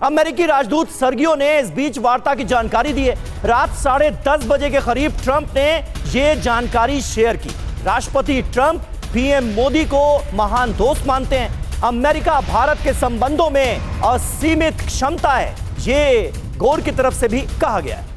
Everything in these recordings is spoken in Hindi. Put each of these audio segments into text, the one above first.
अमेरिकी राजदूत सर्गियो ने इस बीच वार्ता की जानकारी दी है। रात 10:30 बजे के करीब ट्रंप ने यह जानकारी शेयर की। राष्ट्रपति ट्रंप पीएम मोदी को महान दोस्त मानते हैं। अमेरिका भारत के संबंधों में असीमित क्षमता है, ये गोर की तरफ से भी कहा गया है।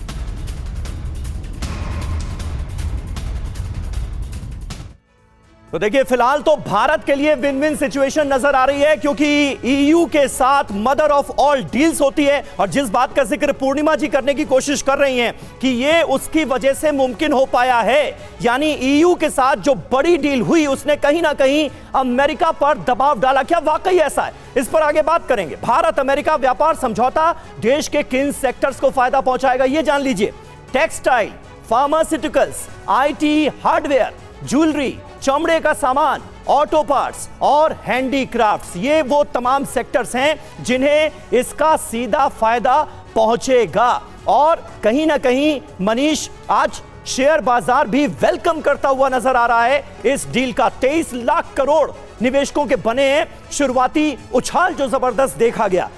तो देखिए, फिलहाल तो भारत के लिए विन विन सिचुएशन नजर आ रही है, क्योंकि ईयू के साथ मदर ऑफ ऑल डील्स होती है। और जिस बात का जिक्र पूर्णिमा जी करने की कोशिश कर रही हैं कि ये उसकी वजह से मुमकिन हो पाया है, यानी ईयू के साथ जो बड़ी डील हुई उसने कहीं ना कहीं अमेरिका पर दबाव डाला। क्या वाकई ऐसा है? इस पर आगे बात करेंगे। भारत अमेरिका व्यापार समझौता देश के किन सेक्टर्स को फायदा पहुंचाएगा, यह जान लीजिए। Textile, pharmaceuticals, IT, hardware, jewellery, चमड़े का सामान, ऑटो पार्ट्स और हैंडीक्राफ्ट्स, ये वो तमाम सेक्टर्स हैं जिन्हें इसका सीधा फायदा पहुंचेगा। और कहीं ना कहीं मनीष, आज शेयर बाजार भी वेलकम करता हुआ नजर आ रहा है इस डील का। 23 लाख करोड़ निवेशकों के बने हैं शुरुआती उछाल जो जबरदस्त देखा गया।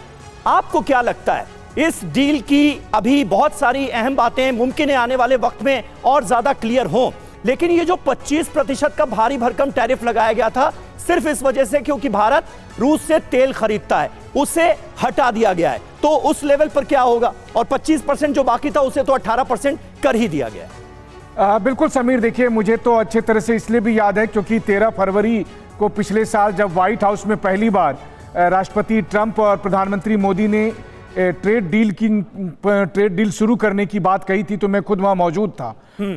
आपको क्या लगता है, इस डील की अभी बहुत सारी अहम बातें मुमकिन है आने वाले वक्त में और ज्यादा क्लियर हों, लेकिन ये जो 25% का भारी भरकम टैरिफ लगाया गया था सिर्फ इस वजह से क्योंकि भारत रूस से तेल खरीदता है, उसे हटा दिया गया है, तो उस लेवल पर क्या होगा? और 25% जो बाकी था उसे तो 18% कर ही दिया गया है। बिल्कुल समीर, देखिए मुझे तो अच्छे तरह से इसलिए भी याद है क्योंकि 13 फरवरी को पिछले साल जब व्हाइट हाउस में पहली बार राष्ट्रपति ट्रंप और प्रधानमंत्री मोदी ने ट्रेड डील शुरू करने की बात कही थी, तो मैं खुद वहां मौजूद था।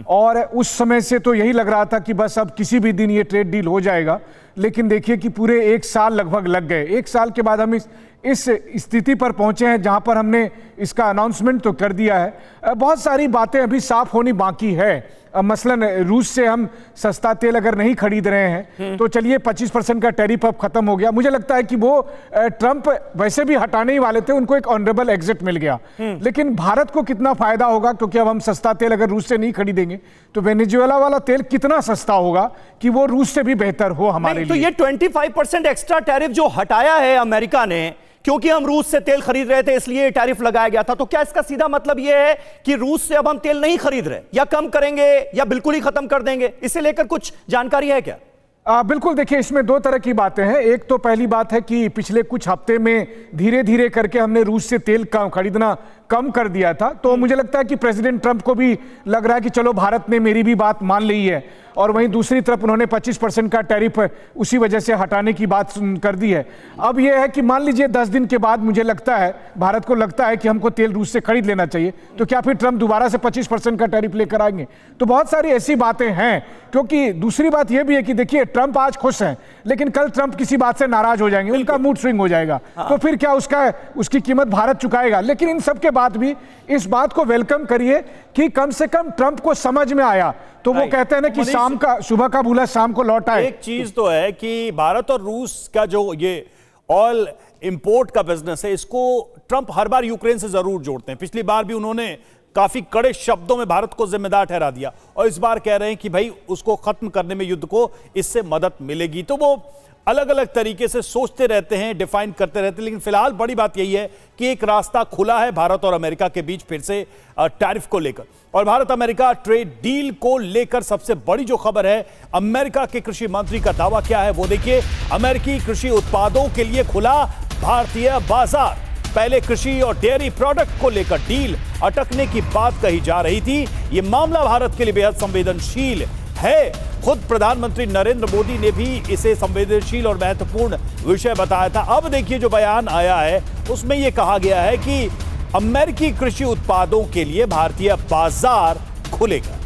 और उस समय से तो यही लग रहा था कि बस अब किसी भी दिन ये ट्रेड डील हो जाएगा, लेकिन देखिए कि पूरे 1 साल लगभग लग गए। 1 साल के बाद हम इस स्थिति पर पहुंचे हैं जहां पर हमने इसका अनाउंसमेंट तो कर दिया है। बहुत सारी बातें अभी साफ होनी बाकी है। मसलन रूस से हम सस्ता तेल अगर नहीं खरीद रहे हैं तो चलिए 25% का टैरिफ अब खत्म हो गया। मुझे लगता है कि वो ट्रंप वैसे भी हटाने ही वाले थे, उनको एक ऑनरेबल एग्जिट मिल गया। लेकिन भारत को कितना फायदा होगा, क्योंकि अब हम सस्ता तेल अगर रूस से नहीं खरीदेंगे तो वेनेजुएला वाला तेल कितना सस्ता होगा कि वो रूस से भी बेहतर हो हमारे लिए। तो ये 25% एक्स्ट्रा टैरिफ जो हटाया है अमेरिका ने, क्योंकि हम रूस से तेल खरीद रहे थे इसलिए टैरिफ लगाया गया था, तो क्या इसका सीधा मतलब यह है कि रूस से अब हम तेल नहीं खरीद रहे, या कम करेंगे या बिल्कुल ही खत्म कर देंगे? इसे लेकर कुछ जानकारी है क्या? बिल्कुल, देखिए इसमें 2 तरह की बातें हैं। एक तो पहली बात है कि पिछले कुछ हफ्ते में धीरे धीरे करके हमने रूस से तेल खरीदना कम कर दिया था, तो मुझे लगता है कि प्रेसिडेंट ट्रंप को भी लग रहा है कि चलो भारत ने मेरी भी बात मान ली है। और वहीं दूसरी तरफ उन्होंने 25% का टैरिफ उसी वजह से हटाने की बात कर दी है। अब यह है कि मान लीजिए 10 दिन के बाद मुझे लगता है, भारत को लगता है कि हमको तेल रूस से खरीद लेना चाहिए, तो क्या फिर ट्रंप दोबारा से 25% का टैरिफ लेकर आएंगे? तो बहुत सारी ऐसी बातें हैं। क्योंकि दूसरी बात यह भी है कि देखिए ट्रंप आज खुश हैं, लेकिन कल ट्रंप किसी बात से नाराज हो जाएंगे, उनका मूड स्विंग हो जाएगा। तो फिर क्या उसकी कीमत भारत चुकाएगा? लेकिन इन सब के बाद भी इस बात को वेलकम करिए कि कम से कम ट्रंप को समझ में आया। तो वो कहते हैं ना कि सुबह का भूला शाम को लौट आए। एक चीज तो है कि भारत और रूस का जो ये ऑयल इंपोर्ट का बिजनेस है, इसको ट्रंप हर बार यूक्रेन से जरूर जोड़ते हैं। पिछली बार भी उन्होंने काफी कड़े शब्दों में भारत को जिम्मेदार ठहरा दिया, और इस बार कह रहे हैं कि भाई उसको खत्म करने में युद्ध को इससे मदद मिलेगी। तो वो अलग अलग तरीके से सोचते रहते हैं, डिफाइन करते रहते हैं, लेकिन फिलहाल बड़ी बात यही है कि एक रास्ता खुला है भारत और अमेरिका के बीच फिर से टैरिफ को लेकर। और भारत अमेरिका ट्रेड डील को लेकर सबसे बड़ी जो खबर है, अमेरिका के कृषि मंत्री का दावा क्या है वो देखिए। अमेरिकी कृषि उत्पादों के लिए खुला भारतीय बाजार। पहले कृषि और डेयरी प्रोडक्ट को लेकर डील अटकने की बात कही जा रही थी। यह मामला भारत के लिए बेहद संवेदनशील है। खुद प्रधानमंत्री नरेंद्र मोदी ने भी इसे संवेदनशील और महत्वपूर्ण विषय बताया था। अब देखिए जो बयान आया है उसमें यह कहा गया है कि अमेरिकी कृषि उत्पादों के लिए भारतीय बाजार खुलेगा।